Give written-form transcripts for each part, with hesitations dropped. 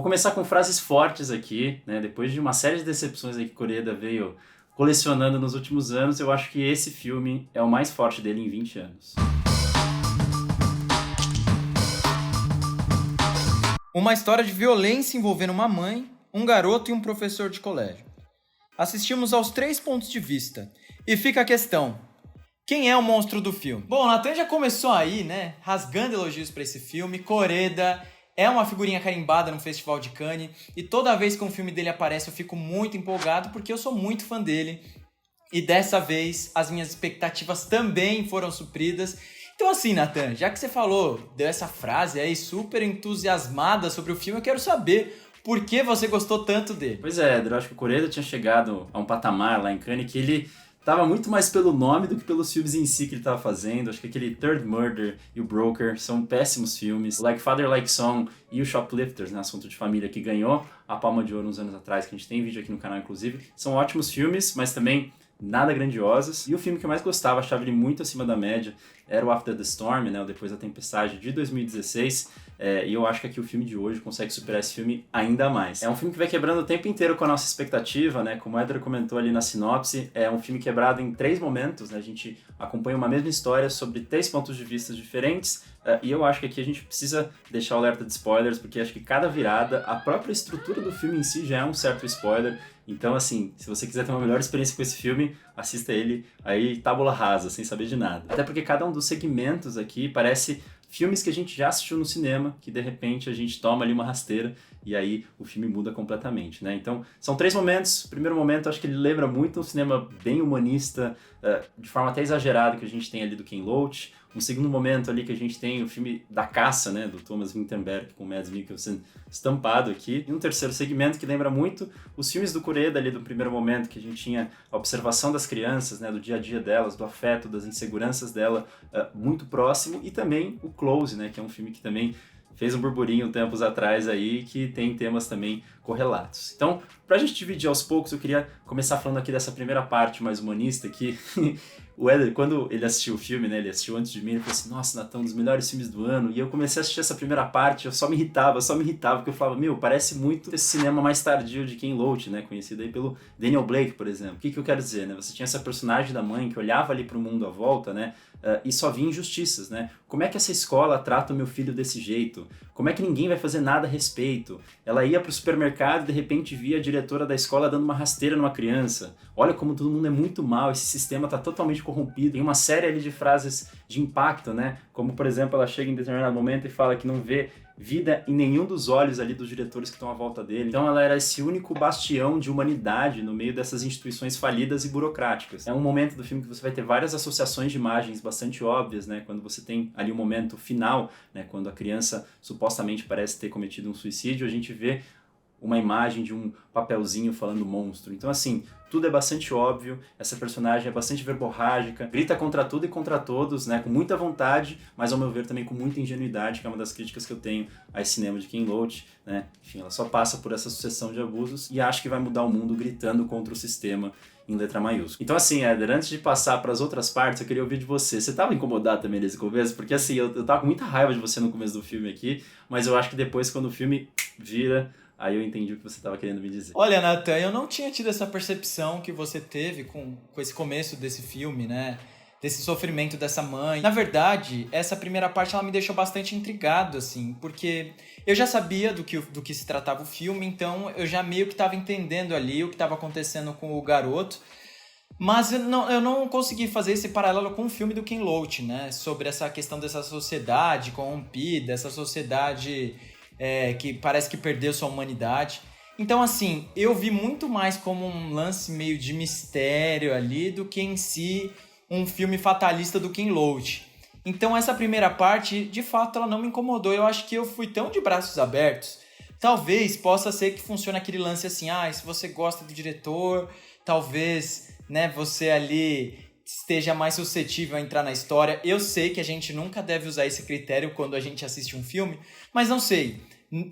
Vou começar com frases fortes aqui, né? Depois de uma série de decepções aí que Koreda veio colecionando nos últimos anos, eu acho que esse filme é o mais forte dele em 20 anos. Uma história de violência envolvendo uma mãe, um garoto e um professor de colégio. Assistimos aos 3 pontos de vista. E fica a questão: quem é o monstro do filme? Bom, o Nathan já começou aí, né? Rasgando elogios pra esse filme. Koreda é uma figurinha carimbada no Festival de Cannes. E toda vez que um filme dele aparece eu fico muito empolgado porque eu sou muito fã dele. E dessa vez as minhas expectativas também foram supridas. Então assim, Nathan, já que você deu essa frase aí super entusiasmada sobre o filme, eu quero saber por que você gostou tanto dele. Pois é, Eder, eu acho que o Koreda tinha chegado a um patamar lá em Cannes que ele tava muito mais pelo nome do que pelos filmes em si que ele tava fazendo. Acho que aquele Third Murder e o Broker são péssimos filmes. Like Father, Like Son e o Shoplifters, né, Assunto de Família, que ganhou a Palma de Ouro uns anos atrás, que a gente tem vídeo aqui no canal inclusive, são ótimos filmes, mas também nada grandiosos. E o filme que eu mais gostava, achava ele muito acima da média, era o After the Storm, né, o Depois da Tempestade, de 2016. E eu acho que aqui o filme de hoje consegue superar esse filme ainda mais. É um filme que vai quebrando o tempo inteiro com a nossa expectativa, né? Como o Éder comentou ali na sinopse, é um filme quebrado em 3 momentos, né? A gente acompanha uma mesma história sobre 3 pontos de vista diferentes, e eu acho que aqui a gente precisa deixar o alerta de spoilers, porque acho que cada virada, a própria estrutura do filme em si já é um certo spoiler. Então, assim, se você quiser ter uma melhor experiência com esse filme, assista ele aí tábula rasa, sem saber de nada. Até porque cada um dos segmentos aqui parece filmes que a gente já assistiu no cinema, que de repente a gente toma ali uma rasteira e aí o filme muda completamente, né? Então, são 3 momentos. O primeiro momento, acho que ele lembra muito um cinema bem humanista, de forma até exagerada, que a gente tem ali do Ken Loach. Um segundo momento ali que a gente tem o filme da caça, né, do Thomas Vinterberg com o Mads Mikkelsen estampado aqui. E um terceiro segmento que lembra muito os filmes do Koreda ali do primeiro momento, que a gente tinha a observação das crianças, né, do dia a dia delas, do afeto, das inseguranças dela, muito próximo. E também o Close, né, que é um filme que também fez um burburinho tempos atrás aí, que tem temas também correlatos. Então, pra gente dividir aos poucos, eu queria começar falando aqui dessa primeira parte mais humanista, que o Éder, quando ele assistiu o filme, né, ele assistiu antes de mim, ele falou assim: nossa, Nathan, um dos melhores filmes do ano. E eu comecei a assistir essa primeira parte, eu só me irritava, porque eu falava, parece muito esse cinema mais tardio de Ken Loach, né, conhecido aí pelo Daniel Blake, por exemplo. O que eu quero dizer, né? Você tinha essa personagem da mãe que olhava ali pro mundo à volta, né, e só via injustiças, né? Como é que essa escola trata o meu filho desse jeito? Como é que ninguém vai fazer nada a respeito? Ela ia pro supermercado e de repente via a diretora da escola dando uma rasteira numa criança. Olha como todo mundo é muito mal, esse sistema tá totalmente corrompido. Tem uma série ali de frases de impacto, né? Como, por exemplo, ela chega em determinado momento e fala que não vê vida em nenhum dos olhos ali dos diretores que estão à volta dele. Então ela era esse único bastião de humanidade no meio dessas instituições falidas e burocráticas. É um momento do filme que você vai ter várias associações de imagens bastante óbvias, né? Quando você tem ali o momento final, né? Quando a criança supostamente parece ter cometido um suicídio, a gente vê uma imagem de um papelzinho falando monstro. Então, assim, tudo é bastante óbvio, essa personagem é bastante verborrágica, grita contra tudo e contra todos, né, com muita vontade, mas ao meu ver também com muita ingenuidade, que é uma das críticas que eu tenho a esse cinema de Ken Loach, né? Enfim, ela só passa por essa sucessão de abusos e acha que vai mudar o mundo gritando contra o sistema em letra maiúscula. Então, assim, Éder, antes de passar para as outras partes, eu queria ouvir de você. Você estava incomodado também nesse começo? Porque, assim, eu tava com muita raiva de você no começo do filme aqui, mas eu acho que depois, quando o filme vira, aí eu entendi o que você estava querendo me dizer. Olha, Nathan, eu não tinha tido essa percepção que você teve com esse começo desse filme, né? Desse sofrimento dessa mãe. Na verdade, essa primeira parte ela me deixou bastante intrigado, assim, porque eu já sabia do que se tratava o filme, então eu já meio que estava entendendo ali o que estava acontecendo com o garoto. Mas eu não consegui fazer esse paralelo com o filme do Ken Loach, né? Sobre essa questão dessa sociedade corrompida, essa sociedade que parece que perdeu sua humanidade. Então, assim, eu vi muito mais como um lance meio de mistério ali do que em si um filme fatalista do Ken Loach. Então, essa primeira parte, de fato, ela não me incomodou. Eu acho que eu fui tão de braços abertos. Talvez possa ser que funcione aquele lance assim, se você gosta do diretor, talvez, né, você ali esteja mais suscetível a entrar na história. Eu sei que a gente nunca deve usar esse critério quando a gente assiste um filme, mas não sei.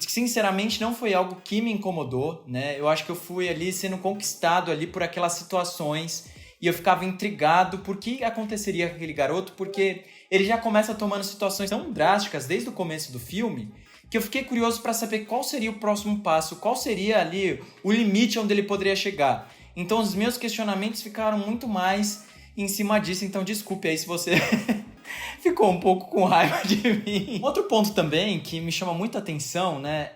Sinceramente, não foi algo que me incomodou, né? Eu acho que eu fui ali sendo conquistado ali por aquelas situações e eu ficava intrigado por que aconteceria com aquele garoto, porque ele já começa tomando situações tão drásticas desde o começo do filme que eu fiquei curioso para saber qual seria o próximo passo, qual seria ali o limite onde ele poderia chegar. Então os meus questionamentos ficaram muito mais em cima disso, então desculpe aí se você ficou um pouco com raiva de mim. Outro ponto também que me chama muita atenção, né,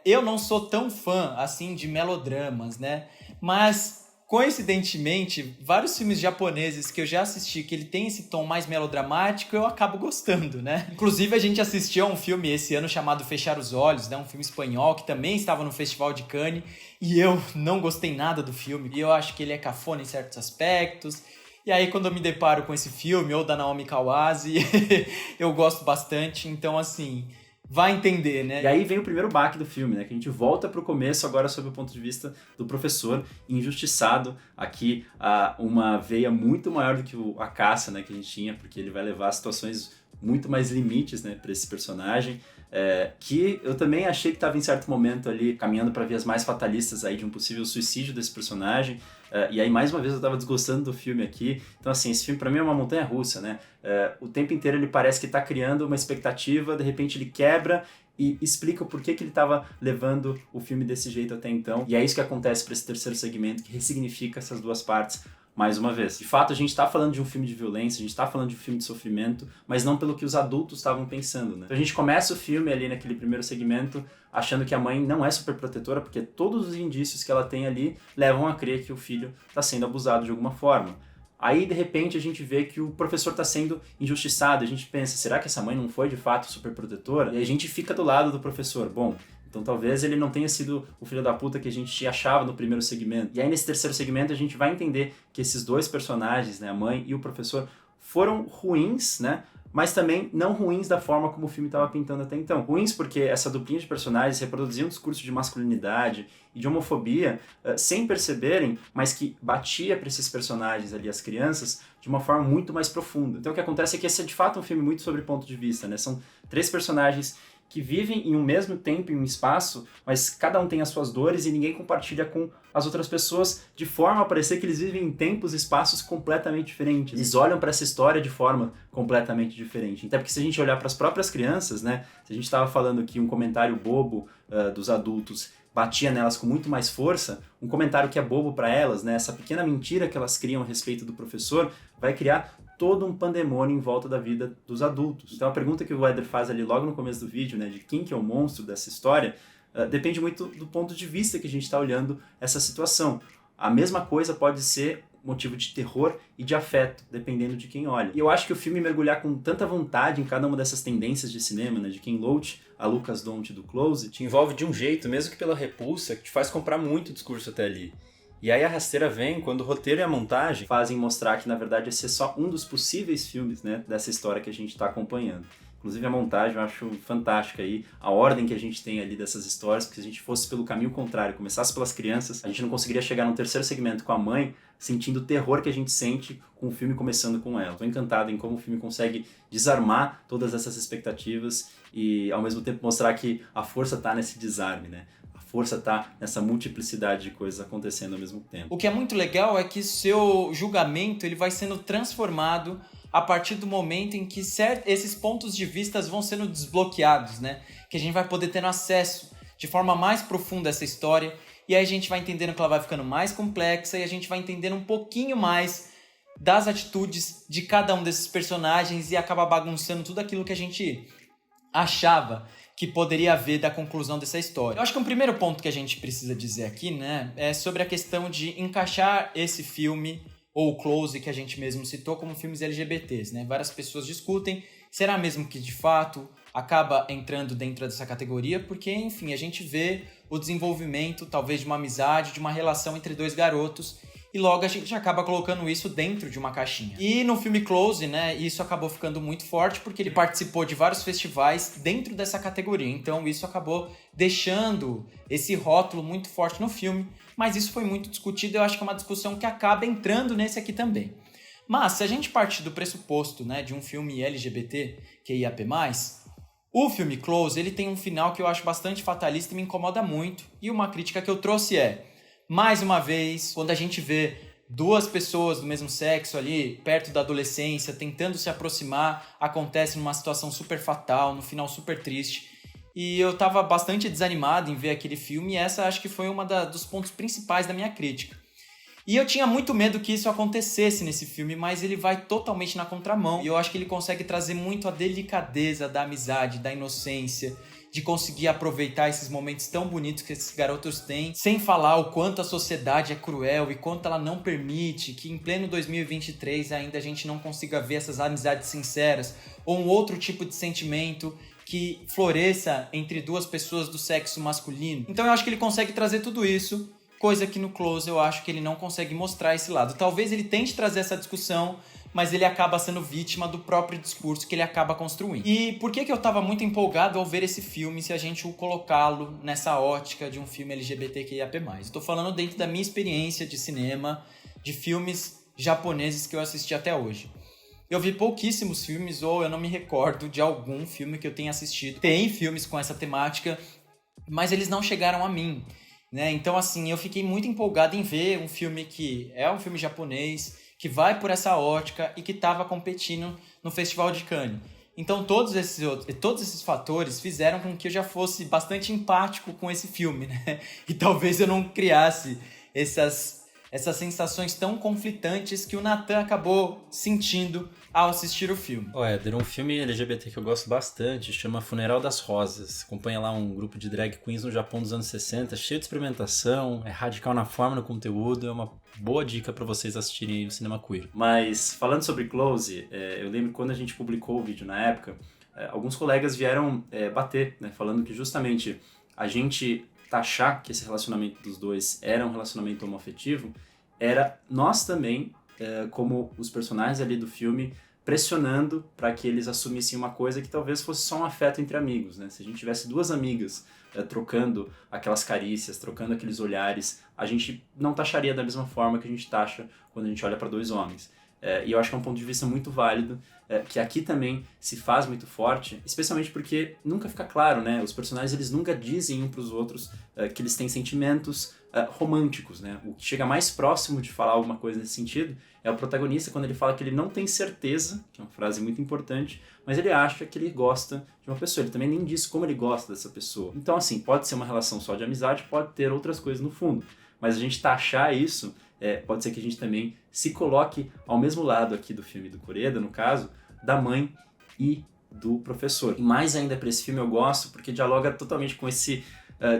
eu não sou tão fã, assim, de melodramas, né, mas coincidentemente, vários filmes japoneses que eu já assisti que ele tem esse tom mais melodramático, eu acabo gostando, né? Inclusive, a gente assistiu a um filme esse ano chamado Fechar os Olhos, né? Um filme espanhol que também estava no Festival de Cannes, e eu não gostei nada do filme, e eu acho que ele é cafona em certos aspectos. E aí, quando eu me deparo com esse filme, ou da Naomi Kawase, eu gosto bastante, então assim, vai entender, né? E aí vem o primeiro baque do filme, né? Que a gente volta pro começo agora sob o ponto de vista do professor injustiçado. Aqui uma veia muito maior do que a caça, né, que a gente tinha, porque ele vai levar situações muito mais limites, né, para esse personagem. Que eu também achei que estava em certo momento ali caminhando para vias mais fatalistas aí de um possível suicídio desse personagem. E aí, mais uma vez, eu estava desgostando do filme aqui. Então, assim, esse filme para mim é uma montanha-russa, né? O tempo inteiro ele parece que está criando uma expectativa, de repente ele quebra e explica o porquê que ele estava levando o filme desse jeito até então. E é isso que acontece para esse terceiro segmento, que ressignifica essas duas partes mais uma vez. De fato, a gente está falando de um filme de violência, a gente está falando de um filme de sofrimento, mas não pelo que os adultos estavam pensando, né? Então a gente começa o filme ali naquele primeiro segmento achando que a mãe não é super protetora, porque todos os indícios que ela tem ali levam a crer que o filho está sendo abusado de alguma forma. Aí, de repente, a gente vê que o professor está sendo injustiçado, a gente pensa, será que essa mãe não foi de fato super protetora? E a gente fica do lado do professor. Bom, então talvez ele não tenha sido o filho da puta que a gente achava no primeiro segmento. E aí nesse terceiro segmento a gente vai entender que esses dois personagens, né, a mãe e o professor, foram ruins, né? Mas também não ruins da forma como o filme estava pintando até então. Ruins porque essa duplinha de personagens reproduzia um discurso de masculinidade e de homofobia sem perceberem, mas que batia para esses personagens ali, as crianças, de uma forma muito mais profunda. Então o que acontece é que esse é de fato um filme muito sobre ponto de vista, né? São três personagens que vivem em um mesmo tempo, em um espaço, mas cada um tem as suas dores e ninguém compartilha com as outras pessoas, de forma a parecer que eles vivem em tempos e espaços completamente diferentes. Eles olham para essa história de forma completamente diferente. Até porque se a gente olhar para as próprias crianças, né, se a gente estava falando que um comentário bobo dos adultos batia nelas com muito mais força, um comentário que é bobo para elas, né, essa pequena mentira que elas criam a respeito do professor, vai criar todo um pandemônio em volta da vida dos adultos. Então a pergunta que o Éder faz ali logo no começo do vídeo, né, de quem que é o monstro dessa história, depende muito do ponto de vista que a gente está olhando essa situação. A mesma coisa pode ser motivo de terror e de afeto, dependendo de quem olha. E eu acho que o filme mergulhar com tanta vontade em cada uma dessas tendências de cinema, né, de Ken Loach a Lucas Dont do Close, te envolve de um jeito, mesmo que pela repulsa, que te faz comprar muito o discurso até ali. E aí a rasteira vem quando o roteiro e a montagem fazem mostrar que, na verdade, esse é só um dos possíveis filmes, né, dessa história que a gente está acompanhando. Inclusive a montagem eu acho fantástica aí, a ordem que a gente tem ali dessas histórias, porque se a gente fosse pelo caminho contrário, começasse pelas crianças, a gente não conseguiria chegar no terceiro segmento com a mãe, sentindo o terror que a gente sente com o filme começando com ela. Estou encantado em como o filme consegue desarmar todas essas expectativas e, ao mesmo tempo, mostrar que a força está nesse desarme, né? A força está nessa multiplicidade de coisas acontecendo ao mesmo tempo. O que é muito legal é que seu julgamento ele vai sendo transformado a partir do momento em que esses pontos de vista vão sendo desbloqueados, né? Que a gente vai poder ter acesso de forma mais profunda a essa história e aí a gente vai entendendo que ela vai ficando mais complexa e a gente vai entendendo um pouquinho mais das atitudes de cada um desses personagens e acaba bagunçando tudo aquilo que a gente achava que poderia haver da conclusão dessa história. Eu acho que um primeiro ponto que a gente precisa dizer aqui, né, é sobre a questão de encaixar esse filme ou o Close, que a gente mesmo citou, como filmes LGBTs, né? Várias pessoas discutem, será mesmo que de fato acaba entrando dentro dessa categoria? Porque, enfim, a gente vê o desenvolvimento, talvez, de uma amizade, de uma relação entre dois garotos, e logo a gente acaba colocando isso dentro de uma caixinha. E no filme Close, né, isso acabou ficando muito forte porque ele participou de vários festivais dentro dessa categoria. Então isso acabou deixando esse rótulo muito forte no filme, mas isso foi muito discutido e eu acho que é uma discussão que acaba entrando nesse aqui também. Mas se a gente partir do pressuposto, né, de um filme LGBT, QIAP+, o filme Close, ele tem um final que eu acho bastante fatalista e me incomoda muito. E uma crítica que eu trouxe é: mais uma vez, quando a gente vê duas pessoas do mesmo sexo ali, perto da adolescência, tentando se aproximar, acontece numa situação super fatal, no final super triste. E eu tava bastante desanimado em ver aquele filme, e essa acho que foi dos pontos principais da minha crítica. E eu tinha muito medo que isso acontecesse nesse filme, mas ele vai totalmente na contramão. E eu acho que ele consegue trazer muito a delicadeza da amizade, da inocência, de conseguir aproveitar esses momentos tão bonitos que esses garotos têm, sem falar o quanto a sociedade é cruel e quanto ela não permite que em pleno 2023 ainda a gente não consiga ver essas amizades sinceras ou um outro tipo de sentimento que floresça entre duas pessoas do sexo masculino. Então eu acho que ele consegue trazer tudo isso, coisa que no Close eu acho que ele não consegue mostrar esse lado. Talvez ele tente trazer essa discussão, mas ele acaba sendo vítima do próprio discurso que ele acaba construindo. E por que eu tava muito empolgado ao ver esse filme se a gente o colocá-lo nessa ótica de um filme LGBTQIAP+. Eu tô falando dentro da minha experiência de cinema, de filmes japoneses que eu assisti até hoje. Eu vi pouquíssimos filmes, ou eu não me recordo de algum filme que eu tenha assistido. Tem filmes com essa temática, mas eles não chegaram a mim, né? Então, assim, eu fiquei muito empolgado em ver um filme que é um filme japonês, que vai por essa ótica e que estava competindo no Festival de Cannes. Então, todos esses fatores fizeram com que eu já fosse bastante empático com esse filme, né? E talvez eu não criasse essas sensações tão conflitantes que o Nathan acabou sentindo ao assistir o filme. Éder, um filme LGBT que eu gosto bastante chama Funeral das Rosas. Acompanha lá um grupo de drag queens no Japão dos anos 60, cheio de experimentação, é radical na forma, no conteúdo, é uma boa dica para vocês assistirem o cinema queer. Mas, falando sobre Close, eu lembro que quando a gente publicou o vídeo na época, alguns colegas vieram bater, né, falando que justamente a gente taxar que esse relacionamento dos dois era um relacionamento homoafetivo, era nós também, como os personagens ali do filme, pressionando para que eles assumissem uma coisa que talvez fosse só um afeto entre amigos, né? Se a gente tivesse duas amigas trocando aquelas carícias, trocando aqueles olhares, a gente não taxaria da mesma forma que a gente taxa quando a gente olha para dois homens. E eu acho que é um ponto de vista muito válido, que aqui também se faz muito forte, especialmente porque nunca fica claro, né? Os personagens eles nunca dizem um para os outros que eles têm sentimentos românticos, né? O que chega mais próximo de falar alguma coisa nesse sentido é o protagonista quando ele fala que ele não tem certeza, que é uma frase muito importante, mas ele acha que ele gosta de uma pessoa. Ele também nem diz como ele gosta dessa pessoa. Então, assim, pode ser uma relação só de amizade, pode ter outras coisas no fundo, mas a gente taxar isso, pode ser que a gente também se coloque ao mesmo lado aqui do filme do Koreda, no caso, da mãe e do professor. E mais ainda para esse filme eu gosto porque dialoga totalmente com esse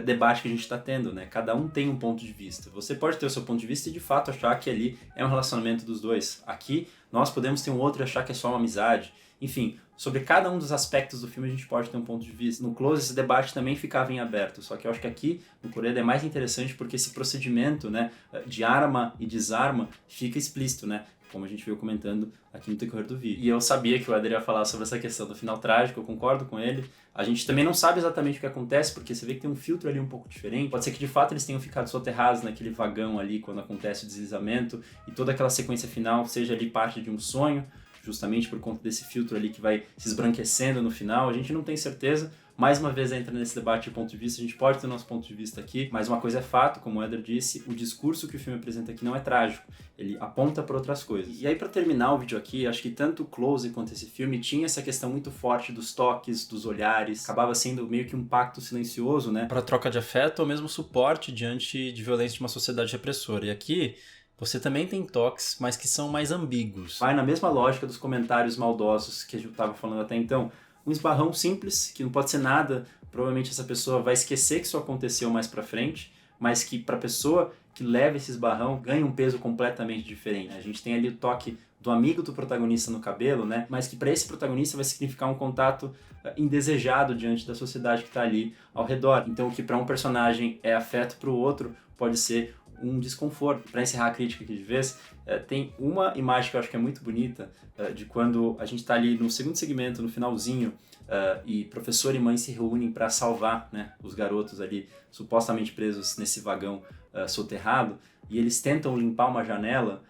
debate que a gente está tendo, né? Cada um tem um ponto de vista. Você pode ter o seu ponto de vista e de fato achar que ali é um relacionamento dos dois. Aqui nós podemos ter um outro e achar que é só uma amizade. Enfim, sobre cada um dos aspectos do filme a gente pode ter um ponto de vista. No Close esse debate também ficava em aberto, só que eu acho que aqui no Koreda é mais interessante porque esse procedimento, né, de arma e desarma fica explícito, né? Como a gente veio comentando aqui no decorrer do vídeo. E eu sabia que o Éder ia falar sobre essa questão do final trágico, eu concordo com ele. A gente também não sabe exatamente o que acontece, porque você vê que tem um filtro ali um pouco diferente. Pode ser que de fato eles tenham ficado soterrados naquele vagão ali quando acontece o deslizamento, e toda aquela sequência final seja ali parte de um sonho, justamente por conta desse filtro ali que vai se esbranquecendo no final. A gente não tem certeza. Mais uma vez entra nesse debate de ponto de vista, a gente pode ter nosso ponto de vista aqui, mas uma coisa é fato, como o Éder disse, o discurso que o filme apresenta aqui não é trágico, ele aponta para outras coisas. E aí, para terminar o vídeo aqui, acho que tanto o Close quanto esse filme tinha essa questão muito forte dos toques, dos olhares, acabava sendo meio que um pacto silencioso, né, para troca de afeto ou mesmo suporte diante de violência de uma sociedade repressora. E aqui você também tem toques, mas que são mais ambíguos. Vai na mesma lógica dos comentários maldosos que a gente estava falando até então. Um esbarrão simples, que não pode ser nada, provavelmente essa pessoa vai esquecer que isso aconteceu mais pra frente, mas que pra pessoa que leva esse esbarrão ganha um peso completamente diferente. A gente tem ali o toque do amigo do protagonista no cabelo, né? Mas que para esse protagonista vai significar um contato indesejado diante da sociedade que está ali ao redor. Então o que para um personagem é afeto, para o outro pode ser um desconforto. Para encerrar a crítica aqui de vez, tem uma imagem que eu acho que é muito bonita, de quando a gente está ali no segundo segmento, no finalzinho, e professor e mãe se reúnem para salvar, né, os garotos ali supostamente presos nesse vagão soterrado, e eles tentam limpar uma janela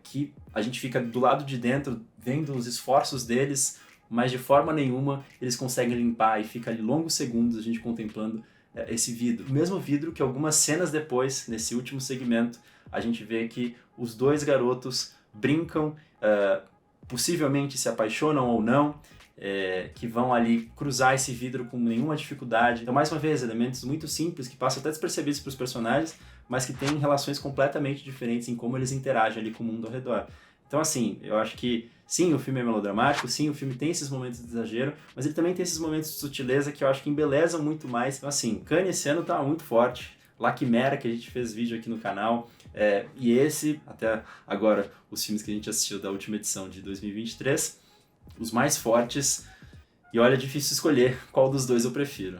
que a gente fica do lado de dentro vendo os esforços deles, mas de forma nenhuma eles conseguem limpar, e fica ali longos segundos a gente contemplando esse vidro. O mesmo vidro que algumas cenas depois, nesse último segmento, a gente vê que os dois garotos brincam, possivelmente se apaixonam ou não, que vão ali cruzar esse vidro com nenhuma dificuldade. Então, mais uma vez, elementos muito simples que passam até despercebidos para os personagens, mas que têm relações completamente diferentes em como eles interagem ali com o mundo ao redor. Então, assim, eu acho que sim, o filme é melodramático, sim, o filme tem esses momentos de exagero, mas ele também tem esses momentos de sutileza que eu acho que embelezam muito mais. Então, assim, Cannes esse ano tá muito forte. La Chimera, que a gente fez vídeo aqui no canal, e esse, até agora, os filmes que a gente assistiu da última edição de 2023, os mais fortes. E olha, é difícil escolher qual dos dois eu prefiro.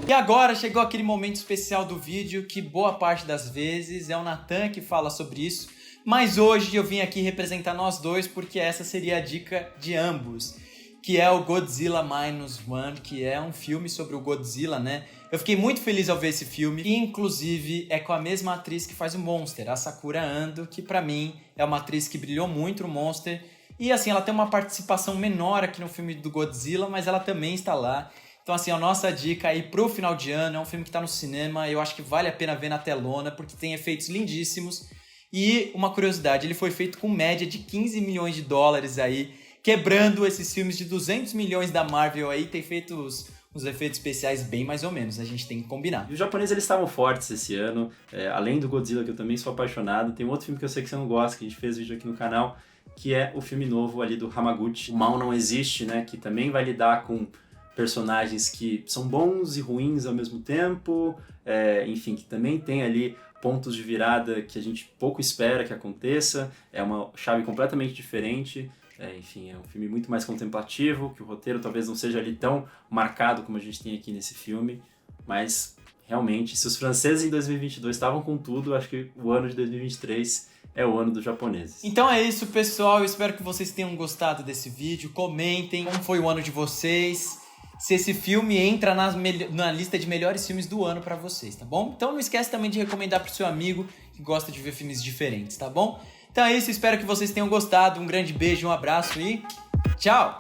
E agora chegou aquele momento especial do vídeo que boa parte das vezes é o Nathan que fala sobre isso, mas hoje eu vim aqui representar nós dois porque essa seria a dica de ambos, que é o Godzilla Minus One, que é um filme sobre o Godzilla, né? Eu fiquei muito feliz ao ver esse filme, e inclusive é com a mesma atriz que faz o Monster, a Sakura Ando, que pra mim é uma atriz que brilhou muito no Monster, e assim, ela tem uma participação menor aqui no filme do Godzilla, mas ela também está lá. Então assim, a nossa dica aí pro final de ano, é um filme que tá no cinema, eu acho que vale a pena ver na telona, porque tem efeitos lindíssimos, e uma curiosidade, ele foi feito com média de 15 milhões de dólares aí, quebrando esses filmes de 200 milhões da Marvel aí, tem feito os efeitos especiais bem mais ou menos, a gente tem que combinar. E os japoneses, eles estavam fortes esse ano, além do Godzilla, que eu também sou apaixonado, tem um outro filme que eu sei que você não gosta, que a gente fez vídeo aqui no canal, que é o filme novo ali do Hamaguchi, O Mal Não Existe, né, que também vai lidar com personagens que são bons e ruins ao mesmo tempo, enfim, que também tem ali pontos de virada que a gente pouco espera que aconteça, é uma chave completamente diferente. Enfim, é um filme muito mais contemplativo, que o roteiro talvez não seja ali tão marcado como a gente tem aqui nesse filme, mas realmente, se os franceses em 2022 estavam com tudo, acho que o ano de 2023 é o ano dos japoneses. Então é isso, pessoal, eu espero que vocês tenham gostado desse vídeo, comentem como foi o ano de vocês, se esse filme entra na lista de melhores filmes do ano pra vocês, tá bom? Então não esquece também de recomendar pro seu amigo que gosta de ver filmes diferentes, tá bom? Então é isso, espero que vocês tenham gostado. Um grande beijo, um abraço e tchau!